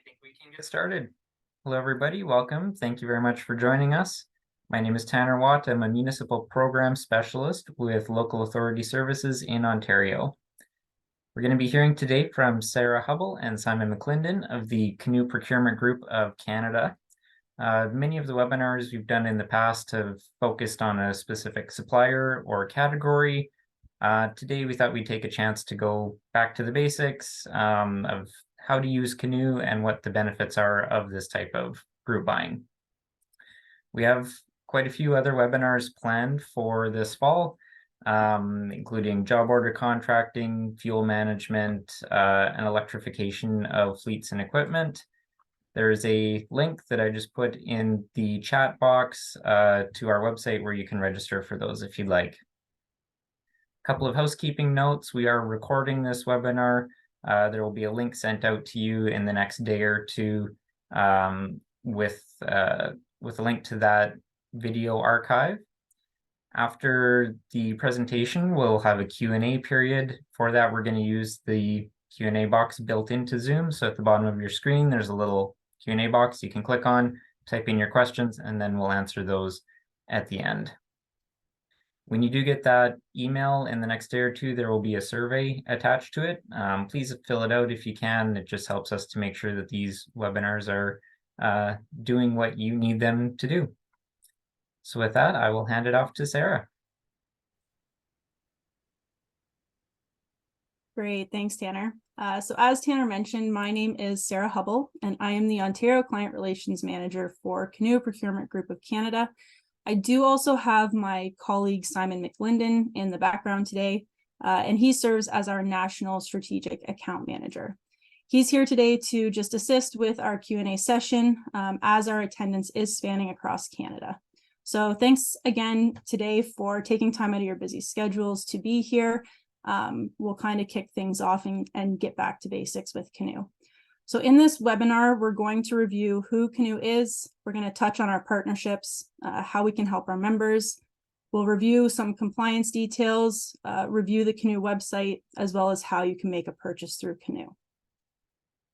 think we can get started. Hello, everybody. Welcome. Thank you very much for joining us. My name is Tanner Watt. I'm a municipal program specialist with local authority services in Ontario. We're going to be hearing today from Sarah Hubble and Simon McClendon of the Canoe Procurement Group of Canada. Many of the webinars we've done in the past have focused on a specific supplier or category. Today, we thought we'd take a chance to go back to the basics of how to use Canoe and what the benefits are of this type of group buying. We have quite a few other webinars planned for this fall, including job order contracting, fuel management, and electrification of fleets and equipment. There's a link that I just put in the chat box to our website where you can register for those if you'd like. A couple of housekeeping notes. We are recording this webinar. There will be a link sent out to you in the next day or two with a link to that video archive. After the presentation, we'll have a Q&A period. For that, we're going to use the Q&A box built into Zoom. So at the bottom of your screen, there's a little Q&A box you can click on, type in your questions, and then we'll answer those at the end. When you do get that email in the next day or two, there will be a survey attached to it. Please fill it out if you can. It just helps us to make sure that these webinars are doing what you need them to do. So with that, I will hand it off to Sarah. Great, thanks, Tanner. So as Tanner mentioned, my name is Sarah Hubble, and I am the Ontario Client Relations Manager for Canoe Procurement Group of Canada. I do also have my colleague Simon McClendon in the background today, and he serves as our National Strategic Account Manager. He's here today to just assist with our Q&A session as our attendance is spanning across Canada. So thanks again today for taking time out of your busy schedules to be here. We'll kind of kick things off and get back to basics with Canoe. So in this webinar, we're going to review who Canoe is. We're going to touch on our partnerships, how we can help our members. We'll review some compliance details, review the Canoe website, as well as how you can make a purchase through Canoe.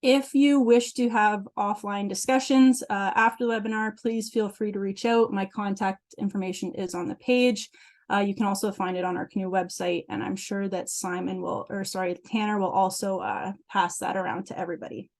If you wish to have offline discussions after the webinar, please feel free to reach out. My contact information is on the page. You can also find it on our Canoe website, and I'm sure that Tanner will also pass that around to everybody.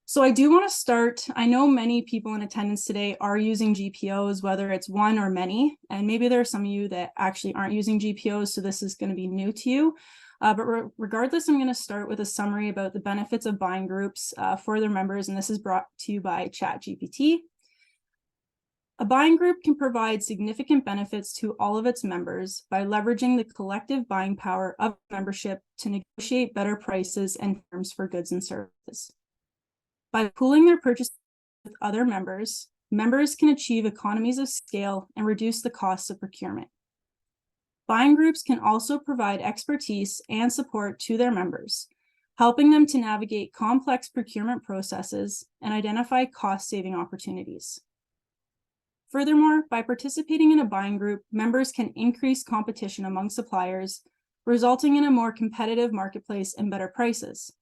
So I do want to start. I know many people in attendance today are using GPOs, whether it's one or many, and maybe there are some of you that actually aren't using GPOs, so this is going to be new to you. But regardless, I'm going to start with a summary about the benefits of buying groups for their members, and this is brought to you by ChatGPT. A buying group can provide significant benefits to all of its members by leveraging the collective buying power of membership to negotiate better prices and terms for goods and services. By pooling their purchases with other members, members can achieve economies of scale and reduce the costs of procurement. Buying groups can also provide expertise and support to their members, helping them to navigate complex procurement processes and identify cost-saving opportunities. Furthermore, by participating in a buying group, members can increase competition among suppliers, resulting in a more competitive marketplace and better prices.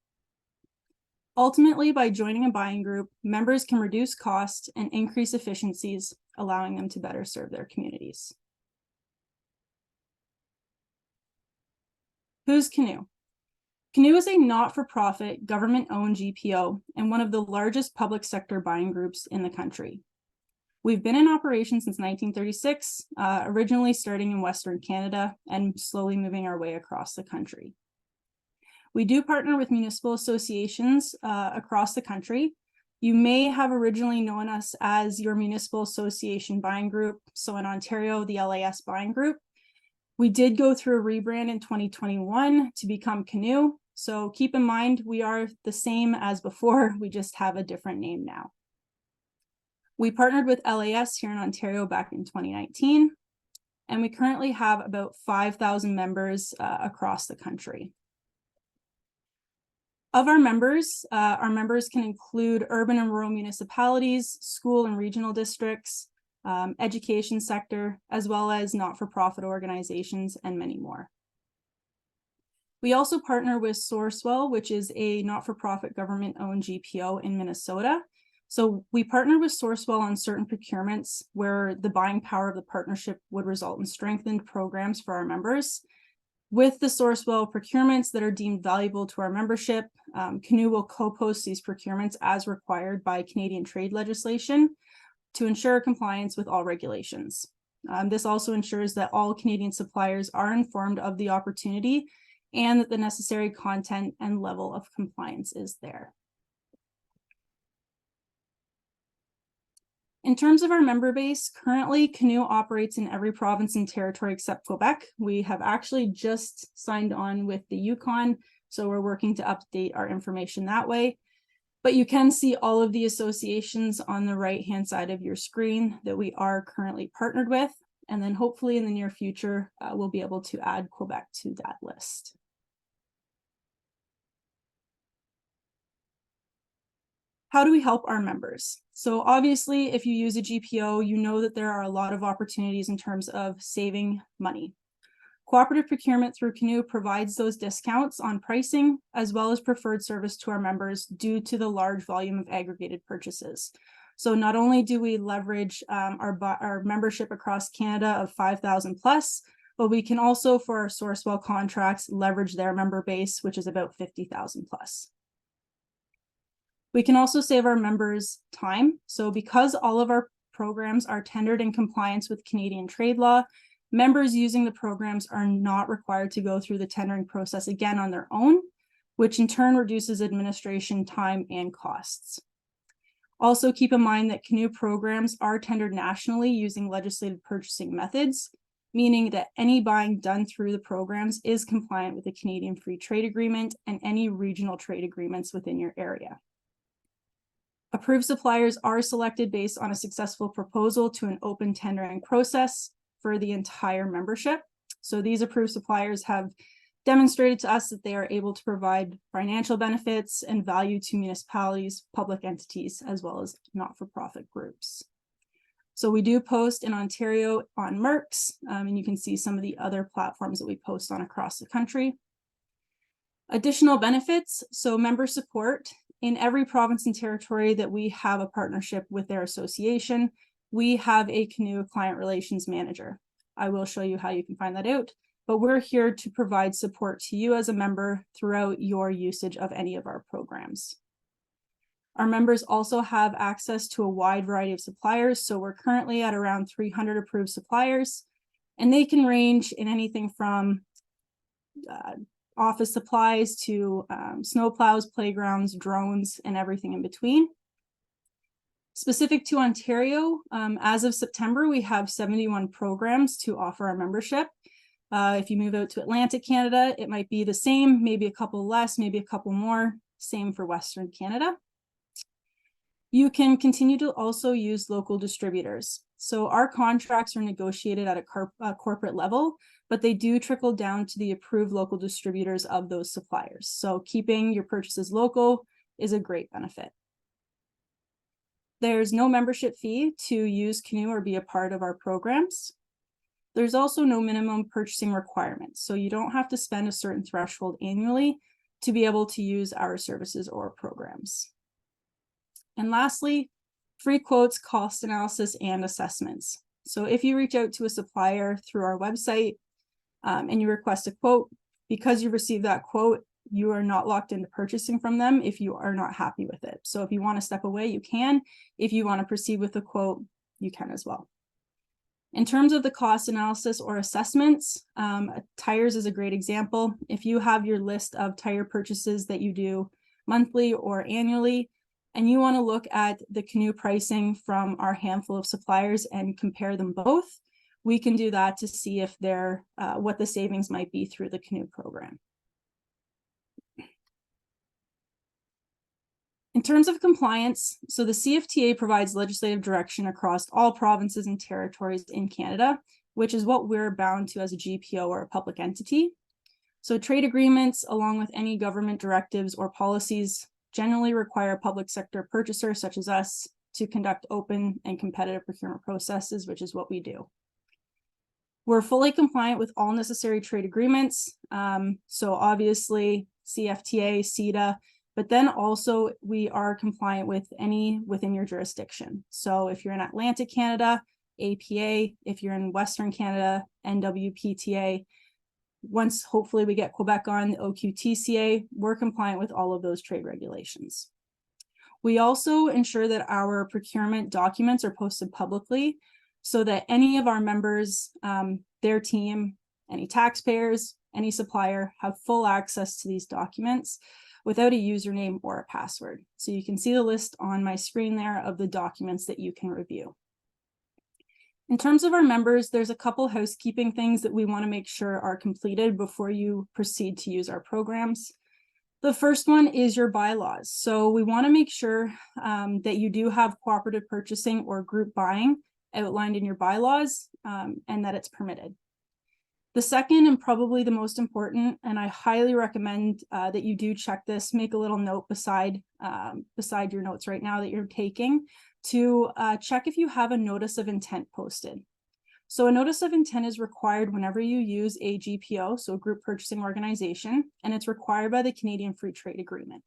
Ultimately, by joining a buying group, members can reduce costs and increase efficiencies, allowing them to better serve their communities. Who's Canoe? Canoe is a not-for-profit, government-owned GPO and one of the largest public sector buying groups in the country. We've been in operation since 1936, originally starting in Western Canada and slowly moving our way across the country. We do partner with municipal associations across the country. You may have originally known us as your municipal association buying group. So in Ontario, the LAS buying group. We did go through a rebrand in 2021 to become Canoe. So keep in mind, we are the same as before. We just have a different name now. We partnered with LAS here in Ontario back in 2019, and we currently have about 5,000 members across the country. Of our members can include urban and rural municipalities, school and regional districts, education sector, as well as not-for-profit organizations, and many more. We also partner with Sourcewell, which is a not-for-profit government-owned GPO in Minnesota. So we partner with Sourcewell on certain procurements where the buying power of the partnership would result in strengthened programs for our members. With the Sourcewell procurements that are deemed valuable to our membership, Canoe will co-post these procurements as required by Canadian trade legislation to ensure compliance with all regulations. This also ensures that all Canadian suppliers are informed of the opportunity and that the necessary content and level of compliance is there. In terms of our member base, currently Canoe operates in every province and territory except Quebec. We have actually just signed on with the Yukon, so we're working to update our information that way. But you can see all of the associations on the right-hand side of your screen that we are currently partnered with. And then hopefully in the near future, we'll be able to add Quebec to that list. How do we help our members? So obviously, if you use a GPO, you know that there are a lot of opportunities in terms of saving money. Cooperative procurement through Canoe provides those discounts on pricing, as well as preferred service to our members due to the large volume of aggregated purchases. So not only do we leverage our membership across Canada of 5,000 plus, but we can also, for our Sourcewell contracts, leverage their member base, which is about 50,000 plus. We can also save our members time. So because all of our programs are tendered in compliance with Canadian trade law, members using the programs are not required to go through the tendering process again on their own, which in turn reduces administration time and costs. Also keep in mind that Canoe programs are tendered nationally using legislated purchasing methods, meaning that any buying done through the programs is compliant with the Canadian Free Trade Agreement and any regional trade agreements within your area. Approved suppliers are selected based on a successful proposal to an open tendering process for the entire membership. So these approved suppliers have demonstrated to us that they are able to provide financial benefits and value to municipalities, public entities, as well as not-for-profit groups. So we do post in Ontario on Mercs, and you can see some of the other platforms that we post on across the country. Additional benefits, so member support. In every province and territory that we have a partnership with their association, we have a Canoe client relations manager. I will show you how you can find that out, but we're here to provide support to you as a member throughout your usage of any of our programs. Our members also have access to a wide variety of suppliers. So we're currently at around 300 approved suppliers, and they can range in anything from office supplies to snowplows, playgrounds, drones, and everything in between. Specific to Ontario, as of September, we have 71 programs to offer our membership. If you move out to Atlantic Canada, it might be the same, maybe a couple less, maybe a couple more, same for Western Canada. You can continue to also use local distributors. So our contracts are negotiated at a corporate level, but they do trickle down to the approved local distributors of those suppliers. So keeping your purchases local is a great benefit. There's no membership fee to use Canoe or be a part of our programs. There's also no minimum purchasing requirements. So you don't have to spend a certain threshold annually to be able to use our services or programs. And lastly, free quotes, cost analysis, and assessments. So if you reach out to a supplier through our website and you request a quote, because you receive that quote, you are not locked into purchasing from them if you are not happy with it. So if you want to step away, you can. If you want to proceed with the quote, you can as well. In terms of the cost analysis or assessments, tires is a great example. If you have your list of tire purchases that you do monthly or annually, and you want to look at the Canoe pricing from our handful of suppliers and compare them both, we can do that to see if they're what the savings might be through the Canoe program. In terms of compliance, so the CFTA provides legislative direction across all provinces and territories in Canada, which is what we're bound to as a GPO or a public entity. So trade agreements, along with any government directives or policies, generally require a public sector purchaser such as us to conduct open and competitive procurement processes, which is what we do. We're fully compliant with all necessary trade agreements. So obviously CFTA, CETA, but then also we are compliant with any within your jurisdiction. So if you're in Atlantic Canada, APA, if you're in Western Canada, NWPTA, once hopefully we get Quebec on the OQTCA, we're compliant with all of those trade regulations. We also ensure that our procurement documents are posted publicly so that any of our members, their team, any taxpayers, any supplier have full access to these documents without a username or a password. So you can see the list on my screen there of the documents that you can review. In terms of our members, there's a couple housekeeping things that we want to make sure are completed before you proceed to use our programs. The first one is your bylaws. So we want to make sure that you do have cooperative purchasing or group buying outlined in your bylaws and that it's permitted. The second, and probably the most important, and I highly recommend that you do check this, make a little note beside your notes right now that you're taking, to check if you have a notice of intent posted. So a notice of intent is required whenever you use a GPO, so a group purchasing organization, and it's required by the Canadian Free Trade Agreement.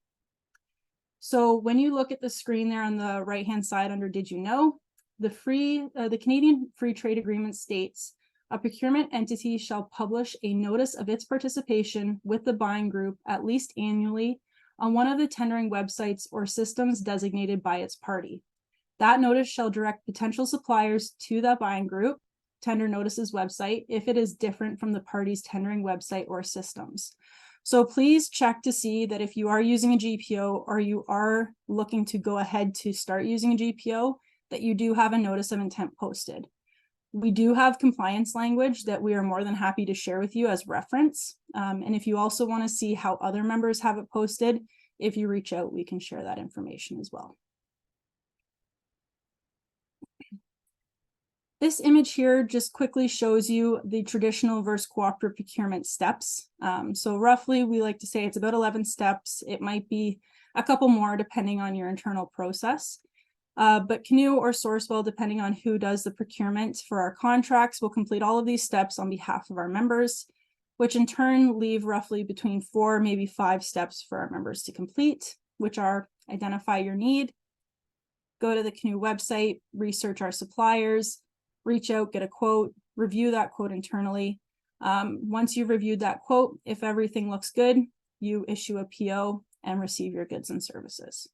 So when you look at the screen there on the right-hand side under Did You Know, the Canadian Free Trade Agreement states, a procurement entity shall publish a notice of its participation with the buying group at least annually on one of the tendering websites or systems designated by its party. That notice shall direct potential suppliers to that buying group tender notices website if it is different from the party's tendering website or systems. So please check to see that if you are using a GPO or you are looking to go ahead to start using a GPO, that you do have a notice of intent posted. We do have compliance language that we are more than happy to share with you as reference. And if you also want to see how other members have it posted, if you reach out, we can share that information as well. This image here just quickly shows you the traditional versus cooperative procurement steps. So roughly, we like to say it's about 11 steps. It might be a couple more depending on your internal process. But Canoe or Sourcewell, depending on who does the procurement for our contracts, will complete all of these steps on behalf of our members, which in turn leave roughly between 4, maybe 5 steps for our members to complete, which are identify your need, go to the Canoe website, research our suppliers, reach out, get a quote, review that quote internally. Once you've reviewed that quote, if everything looks good, you issue a PO and receive your goods and services.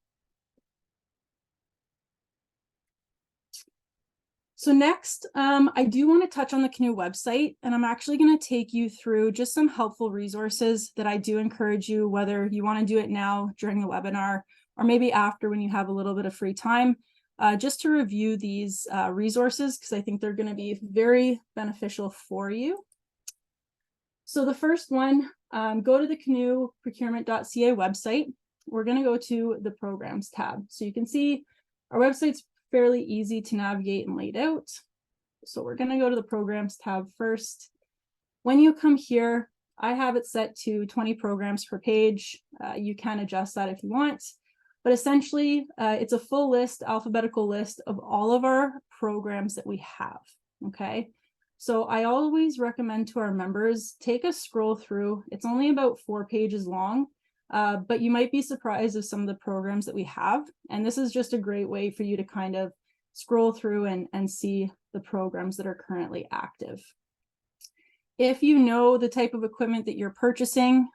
So next, I do want to touch on the Canoe website, and I'm actually going to take you through just some helpful resources that I do encourage you, whether you want to do it now during the webinar or maybe after when you have a little bit of free time, just to review these resources, because I think they're going to be very beneficial for you. So the first one, go to the Canoe Procurement.ca website. We're going to go to the Programs tab. So you can see our website's fairly easy to navigate and laid out. So we're going to go to the Programs tab first. When you come here, I have it set to 20 programs per page. You can adjust that if you want. But essentially, it's a full list, alphabetical list of all of our programs that we have, okay? So I always recommend to our members, take a scroll through. It's only about 4 pages long, but you might be surprised of some of the programs that we have. And this is just a great way for you to kind of scroll through and see the programs that are currently active. If you know the type of equipment that you're purchasing,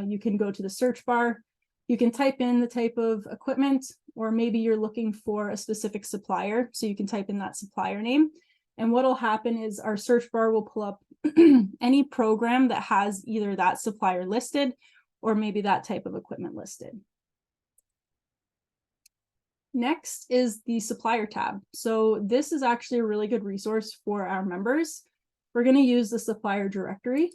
you can go to the search bar. You can type in the type of equipment, or maybe you're looking for a specific supplier. So you can type in that supplier name. And what will happen is our search bar will pull up any program that has either that supplier listed or maybe that type of equipment listed. Next is the supplier tab. So this is actually a really good resource for our members. We're going to use the supplier directory.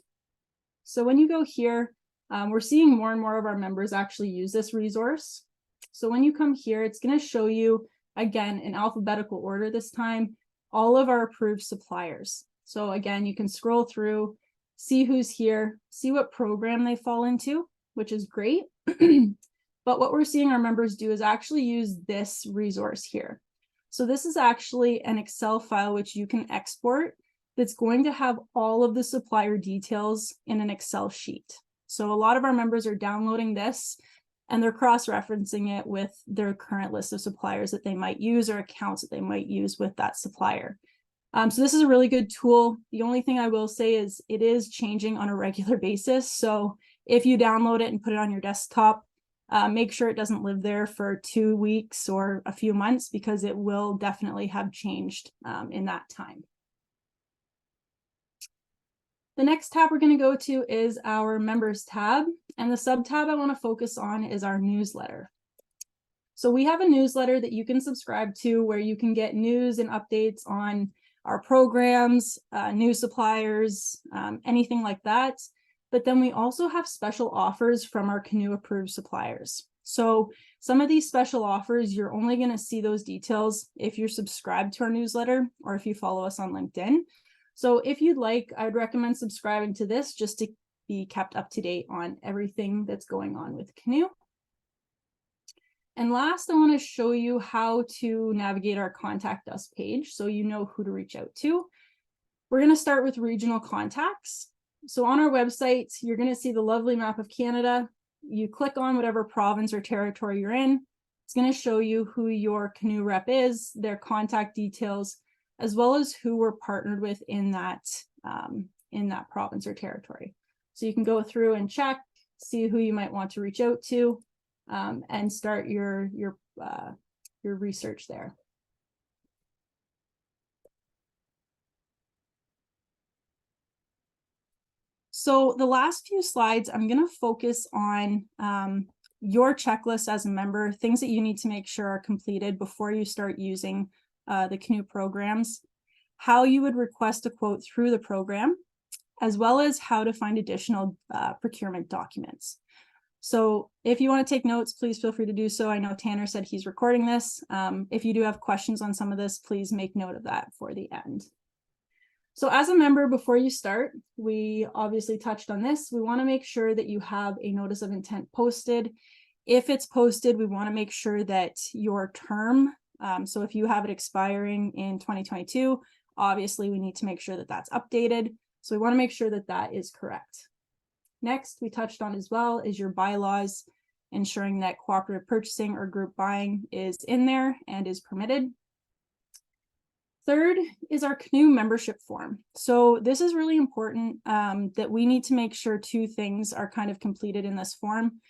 So when you go here, we're seeing more and more of our members actually use this resource. So when you come here, it's going to show you, again, in alphabetical order this time, all of our approved suppliers. So again, you can scroll through, see who's here, see what program they fall into, which is great. But what we're seeing our members do is actually use this resource here. So this is actually an Excel file which you can export that's going to have all of the supplier details in an Excel sheet. So a lot of our members are downloading this and they're cross-referencing it with their current list of suppliers that they might use or accounts that they might use with that supplier. So this is a really good tool. The only thing I will say is it is changing on a regular basis. So if you download it and put it on your desktop, make sure it doesn't live there for 2 weeks or a few months, because it will definitely have changed in that time. The next tab we're going to go to is our members tab, and the sub tab I want to focus on is our newsletter. So we have a newsletter that you can subscribe to where you can get news and updates on our programs, new suppliers, anything like that. But then we also have special offers from our Canoe approved suppliers. So some of these special offers, you're only going to see those details if you're subscribed to our newsletter or if you follow us on LinkedIn. So if you'd like, I'd recommend subscribing to this just to be kept up to date on everything that's going on with Canoe. And last, I want to show you how to navigate our Contact Us page so you know who to reach out to. We're going to start with regional contacts. So on our website, you're going to see the lovely map of Canada. You click on whatever province or territory you're in. It's going to show you who your Canoe rep is, their contact details, as well as who we're partnered with in that province or territory. So you can go through and check, see who you might want to reach out to, and start your research there. So the last few slides, I'm going to focus on your checklist as a member, things that you need to make sure are completed before you start using the Canoe programs, how you would request a quote through the program, as well as how to find additional procurement documents. So if you want to take notes, please feel free to do so. I know Tanner said he's recording this. If you do have questions on some of this, please make note of that for the end. So as a member, before you start, we obviously touched on this. We want to make sure that you have a notice of intent posted. If it's posted, we want to make sure that your term, so if you have it expiring in 2022, obviously we need to make sure that that's updated. So we want to make sure that that is correct. Next, we touched on as well is your bylaws, ensuring that cooperative purchasing or group buying is in there and is permitted. Third is our Canoe membership form. So this is really important that we need to make sure two things are kind of completed in this form.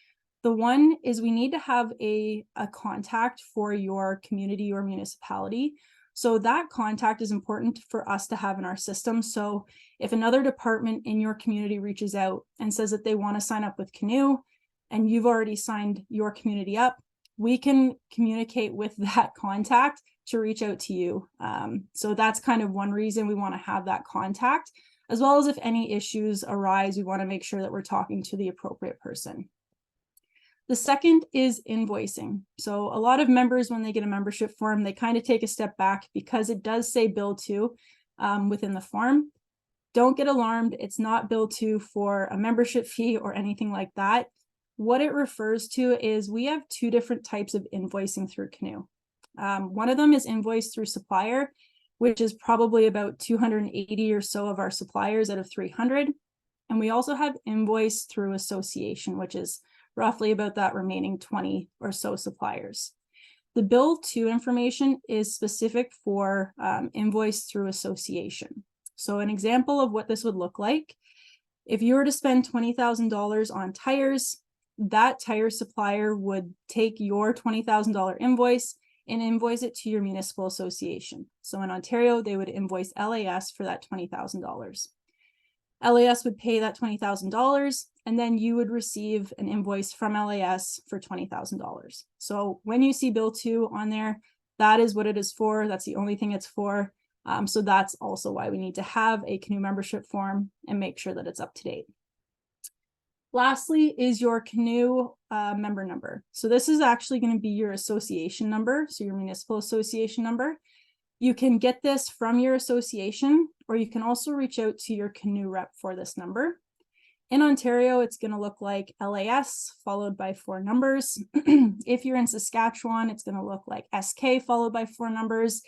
The one is we need to have a contact for your community or municipality. So that contact is important for us to have in our system. So if another department in your community reaches out and says that they want to sign up with Canoe and you've already signed your community up, we can communicate with that contact to reach out to you. So that's kind of one reason we want to have that contact, as well as if any issues arise, we want to make sure that we're talking to the appropriate person. The second is invoicing. So a lot of members, when they get a membership form, they kind of take a step back because it does say bill to within the form. Don't get alarmed. It's not bill to for a membership fee or anything like that. What it refers to is we have two different types of invoicing through Canoe. One of them is invoice through supplier, which is probably about 280 or so of our suppliers out of 300. And we also have invoice through association, which is roughly about that remaining 20 or so suppliers. The bill to information is specific for invoice through association. So an example of what this would look like, if you were to spend $20,000 on tires, that tire supplier would take your $20,000 invoice and invoice it to your municipal association. So in Ontario, they would invoice LAS for that $20,000. LAS would pay that $20,000, and then you would receive an invoice from LAS for $20,000. So when you see bill to on there, that is what it is for. That's the only thing it's for. So that's also why we need to have a Canoe membership form and make sure that it's up to date. Lastly is your Canoe member number. So this is actually going to be your association number, so your municipal association number. You can get this from your association, or you can also reach out to your Canoe rep for this number. In Ontario, it's going to look like LAS followed by 4 numbers. If you're in Saskatchewan, it's going to look like SK followed by 4 numbers.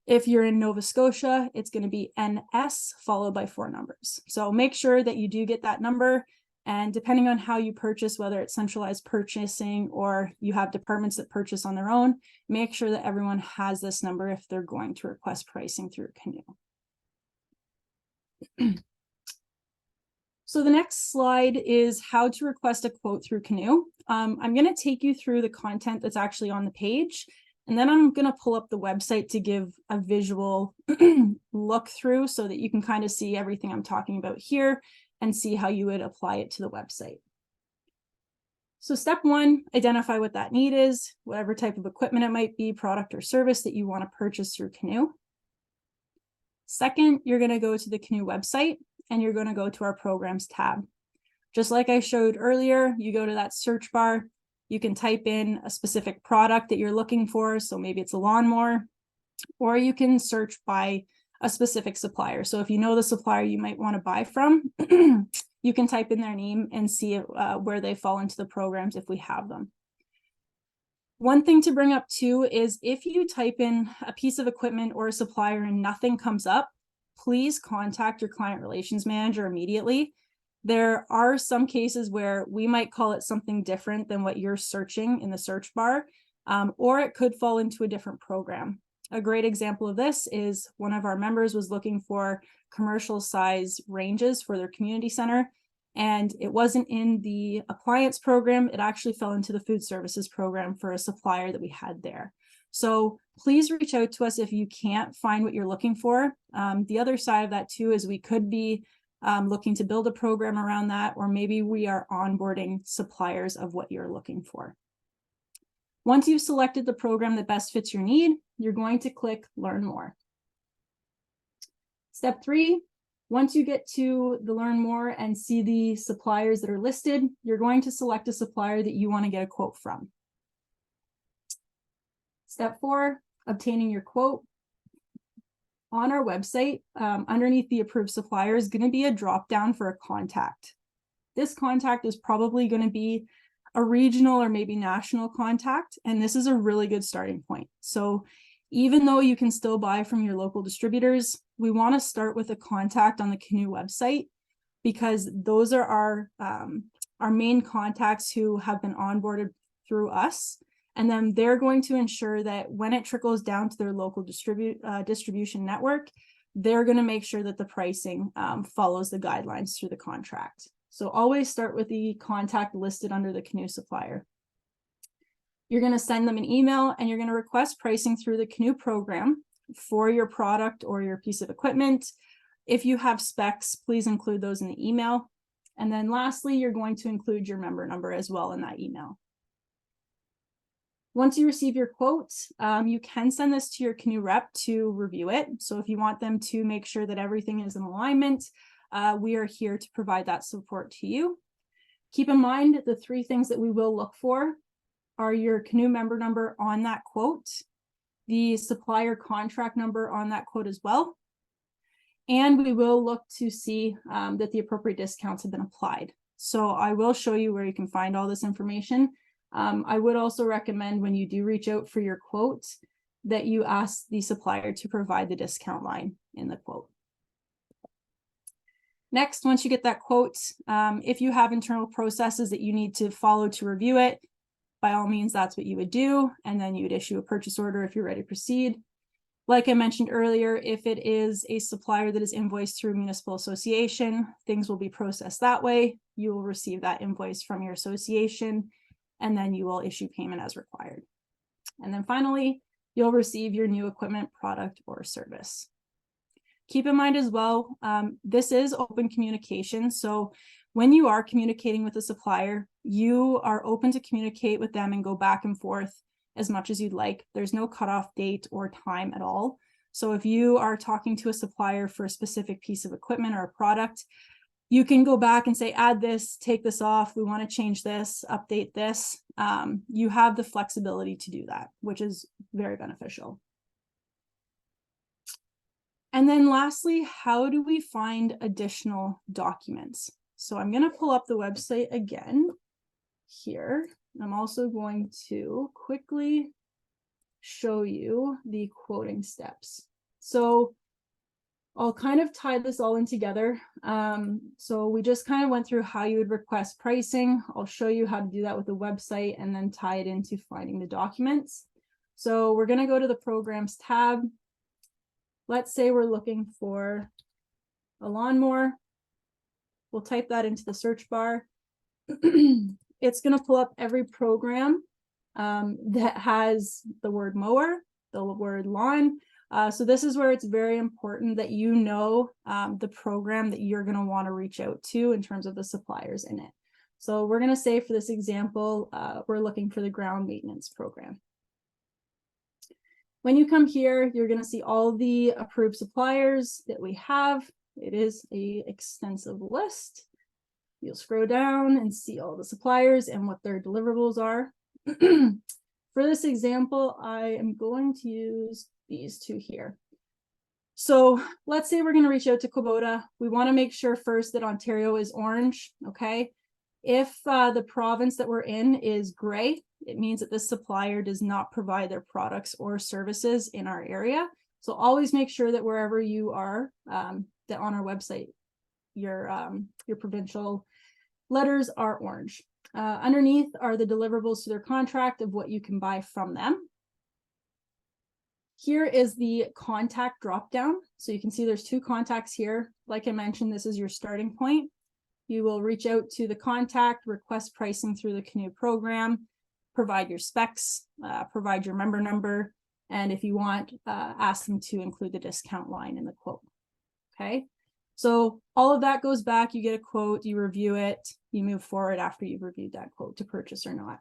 If you're in Nova Scotia, it's going to be NS followed by 4 numbers. So make sure that you do get that number. And depending on how you purchase, whether it's centralized purchasing or you have departments that purchase on their own, make sure that everyone has this number if they're going to request pricing through Canoe. So the next slide is how to request a quote through Canoe. I'm going to take you through the content that's actually on the page, and then I'm going to pull up the website to give a visual look through so that you can kind of see everything I'm talking about here and see how you would apply it to the website. So step 1, identify what that need is, whatever type of equipment it might be, product or service that you want to purchase through Canoe. Second, you're going to go to the Canoe website and you're going to go to our programs tab. Just like I showed earlier, you go to that search bar, you can type in a specific product that you're looking for. So maybe it's a lawnmower, or you can search by a specific supplier. So if you know the supplier you might want to buy from, you can type in their name and see where they fall into the programs if we have them. One thing to bring up too is if you type in a piece of equipment or a supplier and nothing comes up, please contact your client relations manager immediately. There are some cases where we might call it something different than what you're searching in the search bar, or it could fall into a different program. A great example of this is one of our members was looking for commercial size ranges for their community center, and it wasn't in the appliance program. It actually fell into the food services program for a supplier that we had there. So please reach out to us if you can't find what you're looking for. The other side of that too is we could be looking to build a program around that, or maybe we are onboarding suppliers of what you're looking for. Once you've selected the program that best fits your need, you're going to click Learn More. Step 3, once you get to the Learn More and see the suppliers that are listed, you're going to select a supplier that you want to get a quote from. Step 4, obtaining your quote. On our website, underneath the approved supplier is going to be a drop down for a contact. This contact is probably going to be a regional or maybe national contact, and this is a really good starting point. So even though you can still buy from your local distributors, we want to start with a contact on the Canoe website, because those are our main contacts who have been onboarded through us. And then they're going to ensure that when it trickles down to their local distribution network, they're going to make sure that the pricing follows the guidelines through the contract. So always start with the contact listed under the Canoe supplier. You're going to send them an email and you're going to request pricing through the Canoe program for your product or your piece of equipment. If you have specs, please include those in the email. And then lastly, you're going to include your member number as well in that email. Once you receive your quote, you can send this to your Canoe rep to review it. So if you want them to make sure that everything is in alignment, we are here to provide that support to you. Keep in mind the 3 things that we will look for are your Canoe member number on that quote, the supplier contract number on that quote as well, and we will look to see that the appropriate discounts have been applied. So I will show you where you can find all this information. I would also recommend when you do reach out for your quote that you ask the supplier to provide the discount line in the quote. Next, once you get that quote, if you have internal processes that you need to follow to review it, by all means, that's what you would do. And then you would issue a purchase order if you're ready to proceed. Like I mentioned earlier, if it is a supplier that is invoiced through municipal association, things will be processed that way. You will receive that invoice from your association, and then you will issue payment as required. And then finally, you'll receive your new equipment, product, or service. Keep in mind as well, this is open communication. So when you are communicating with a supplier, you are open to communicate with them and go back and forth as much as you'd like. There's no cutoff date or time at all. So if you are talking to a supplier for a specific piece of equipment or a product, you can go back and say, add this, take this off, we want to change this, update this. You have the flexibility to do that, which is very beneficial. And then lastly, how do we find additional documents? So I'm going to pull up the website again here. I'm also going to quickly show you the quoting steps. So I'll kind of tie this all in together. So we just kind of went through how you would request pricing. I'll show you how to do that with the website and then tie it into finding the documents. So we're going to go to the Programs tab. Let's say we're looking for a lawnmower. We'll type that into the search bar. It's going to pull up every program that has the word mower, the word lawn. So this is where it's very important that you know the program that you're going to want to reach out to in terms of the suppliers in it. So we're going to say for this example, we're looking for the ground maintenance program. When you come here, you're going to see all the approved suppliers that we have. It is an extensive list. You'll scroll down and see all the suppliers and what their deliverables are. For this example, I am going to use these two here. So let's say we're going to reach out to Kubota. We want to make sure first that Ontario is orange, okay? If the province that we're in is gray, it means that this supplier does not provide their products or services in our area. So always make sure that wherever you are, that on our website, your provincial letters are orange. Underneath are the deliverables to their contract of what you can buy from them. Here is the contact dropdown. So you can see there's two contacts here. Like I mentioned, this is your starting point. You will reach out to the contact, request pricing through the Canoe program, provide your specs, provide your member number, and if you want, ask them to include the discount line in the quote. Okay, so all of that goes back, you get a quote, you review it, you move forward after you've reviewed that quote to purchase or not.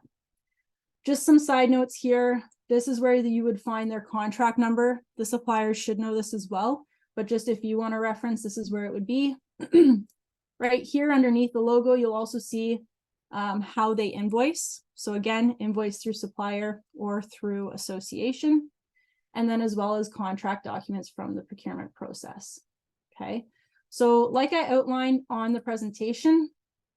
Just some side notes here. This is where you would find their contract number. The suppliers should know this as well, but just if you want to reference, this is where it would be. Right here underneath the logo, you'll also see how they invoice. So again, invoice through supplier or through association, and then as well as contract documents from the procurement process. Okay, so like I outlined on the presentation,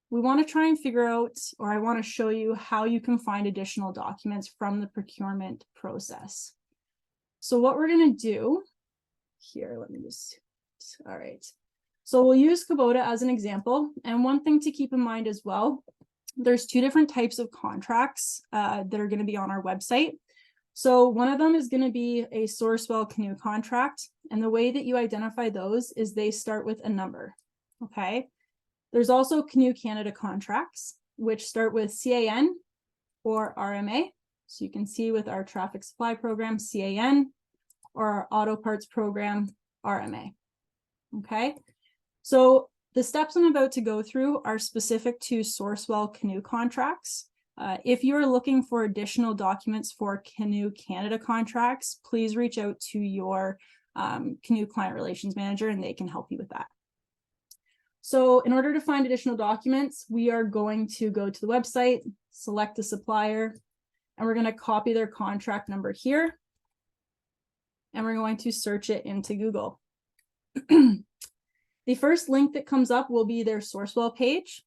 we want to try and figure out, or I want to show you how you can find additional documents from the procurement process. So what we're going to do here, let me just, all right. So we'll use Kubota as an example. And one thing to keep in mind as well, there's two different types of contracts that are going to be on our website. So one of them is going to be a Sourcewell Canoe contract. And the way that you identify those is they start with a number. Okay. There's also Canoe Canada contracts, which start with CAN or RMA. So you can see with our traffic supply program, CAN, or our auto parts program, RMA. Okay. So the steps I'm about to go through are specific to Sourcewell Canoe contracts. If you're looking for additional documents for Canoe Canada contracts, please reach out to your Canoe Client Relations Manager and they can help you with that. So in order to find additional documents, we are going to go to the website, select the supplier, and we're going to copy their contract number here. And we're going to search it into Google. The first link that comes up will be their Sourcewell page.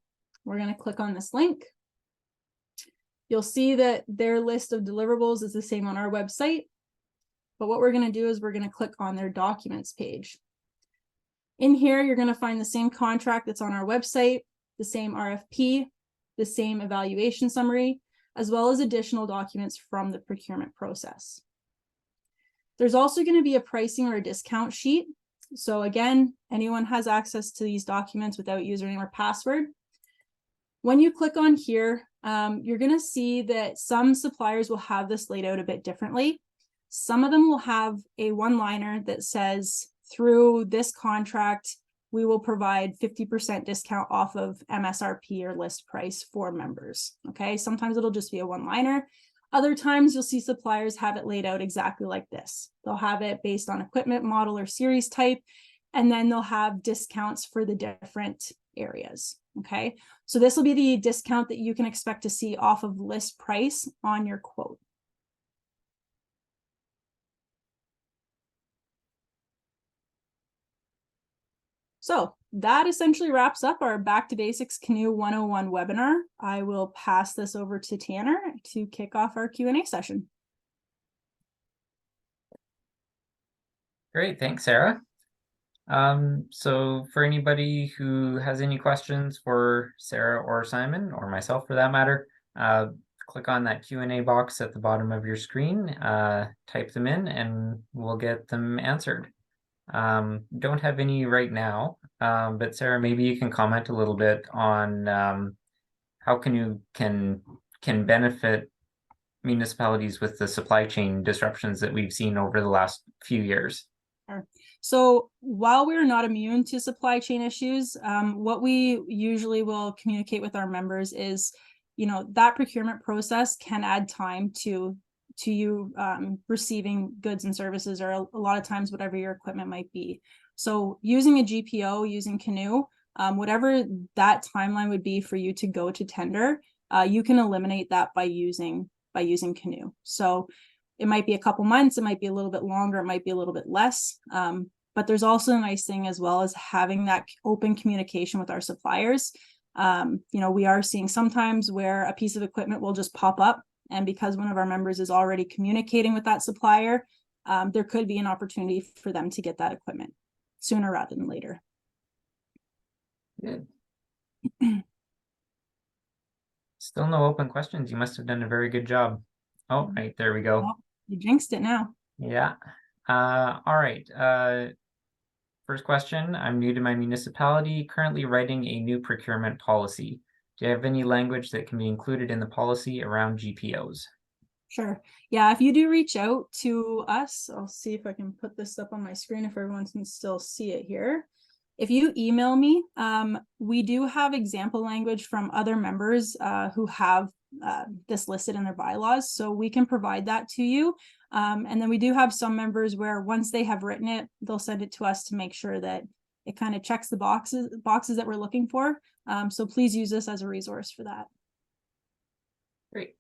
We're going to click on this link. You'll see that their list of deliverables is the same on our website. But what we're going to do is we're going to click on their documents page. In here, you're going to find the same contract that's on our website, the same RFP, the same evaluation summary, as well as additional documents from the procurement process. There's also going to be a pricing or a discount sheet. So again, anyone has access to these documents without username or password. When you click on here, you're going to see that some suppliers will have this laid out a bit differently. Some of them will have a one-liner that says, through this contract, we will provide 50% discount off of MSRP or list price for members. Okay, sometimes it'll just be a one-liner. Other times you'll see suppliers have it laid out exactly like this. They'll have it based on equipment model or series type, and then they'll have discounts for the different areas. Okay, so this will be the discount that you can expect to see off of list price on your quote. So that essentially wraps up our Back to Basics Canoe 101 webinar. I will pass this over to Tanner to kick off our Q&A session. Great, thanks, Sarah. So for anybody who has any questions for Sarah or Simon, or myself for that matter, click on that Q&A box at the bottom of your screen, type them in, and we'll get them answered. Don't have any right now, but Sarah, maybe you can comment a little bit on how Canoe can benefit municipalities with the supply chain disruptions that we've seen over the last few years. Sure. So while we're not immune to supply chain issues, what we usually will communicate with our members is, that procurement process can add time to you receiving goods and services, or a lot of times whatever your equipment might be. So using a GPO, using Canoe, whatever that timeline would be for you to go to tender, you can eliminate that by using Canoe. So it might be a couple months, it might be a little bit longer, it might be a little bit less. But there's also a nice thing as well as having that open communication with our suppliers. We are seeing sometimes where a piece of equipment will just pop up, and because one of our members is already communicating with that supplier, there could be an opportunity for them to get that equipment sooner rather than later. Good. Still no open questions. You must have done a very good job. Oh, right, there we go. Oh, you jinxed it now. Yeah. All right. First question. I'm new to my municipality, currently writing a new procurement policy. Do you have any language that can be included in the policy around GPOs? Sure. Yeah, if you do reach out to us, I'll see if I can put this up on my screen if everyone can still see it here. If you email me, we do have example language from other members who have this listed in their bylaws, so we can provide that to you. And then we do have some members where once they have written it, they'll send it to us to make sure that it kind of checks the boxes that we're looking for. So please use this as a resource for that. Great.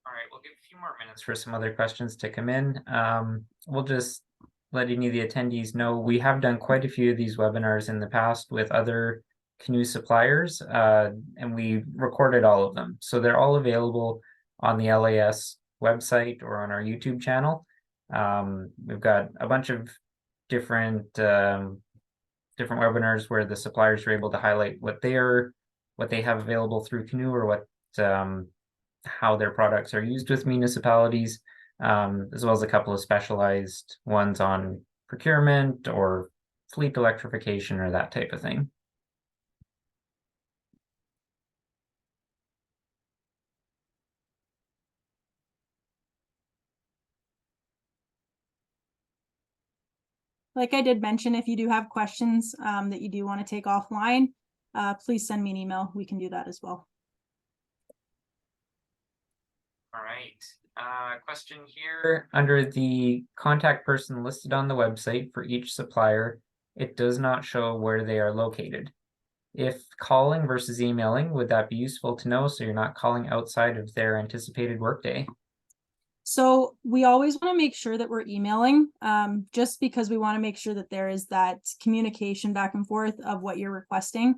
All right, we'll give a few more minutes for some other questions to come in. We'll just let any of the attendees know we have done quite a few of these webinars in the past with other Canoe suppliers, and we recorded all of them. So they're all available on the LAS website or on our YouTube channel. We've got a bunch of different webinars where the suppliers are able to highlight what they have available through Canoe, or what how their products are used with municipalities, as well as a couple of specialized ones on procurement or fleet electrification or that type of thing. Like I did mention, if you do have questions that you do want to take offline, please send me an email. We can do that as well. All right. Question here. Under the contact person listed on the website for each supplier, it does not show where they are located. If calling versus emailing, would that be useful to know so you're not calling outside of their anticipated workday? So we always want to make sure that we're emailing, just because we want to make sure that there is that communication back and forth of what you're requesting.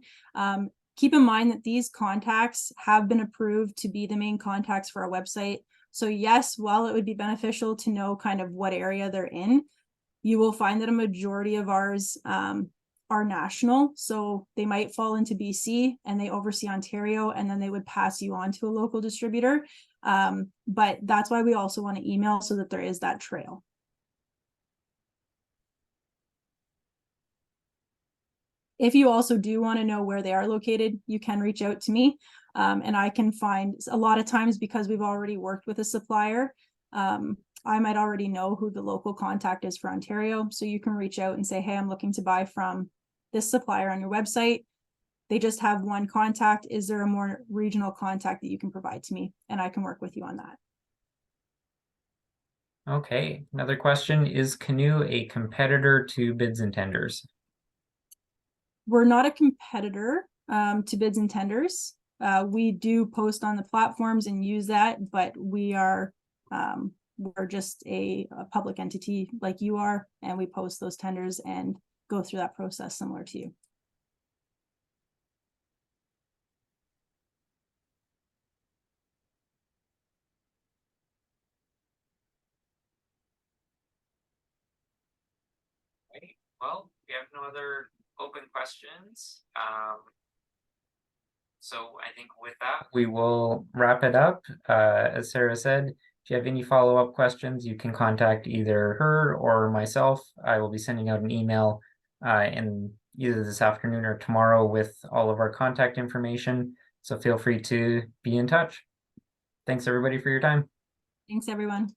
Keep in mind that these contacts have been approved to be the main contacts for our website. So yes, while it would be beneficial to know kind of what area they're in, you will find that a majority of ours are national. So they might fall into BC and they oversee Ontario, and then they would pass you on to a local distributor. But that's why we also want to email, so that there is that trail. If you also do want to know where they are located, you can reach out to me, and I can find, a lot of times because we've already worked with a supplier, I might already know who the local contact is for Ontario. So you can reach out and say, hey, I'm looking to buy from this supplier on your website. They just have one contact. Is there a more regional contact that you can provide to me? And I can work with you on that. Okay, another question. Is Canoe a competitor to bids and tenders? We're not a competitor to bids and tenders. We do post on the platforms and use that, but we're just a public entity like you are, and we post those tenders and go through that process similar to you. Well, we have no other open questions. So I think with that, we will wrap it up. As Sarah said, if you have any follow-up questions, you can contact either her or myself. I will be sending out an email in either this afternoon or tomorrow with all of our contact information. So feel free to be in touch. Thanks everybody for your time. Thanks, everyone.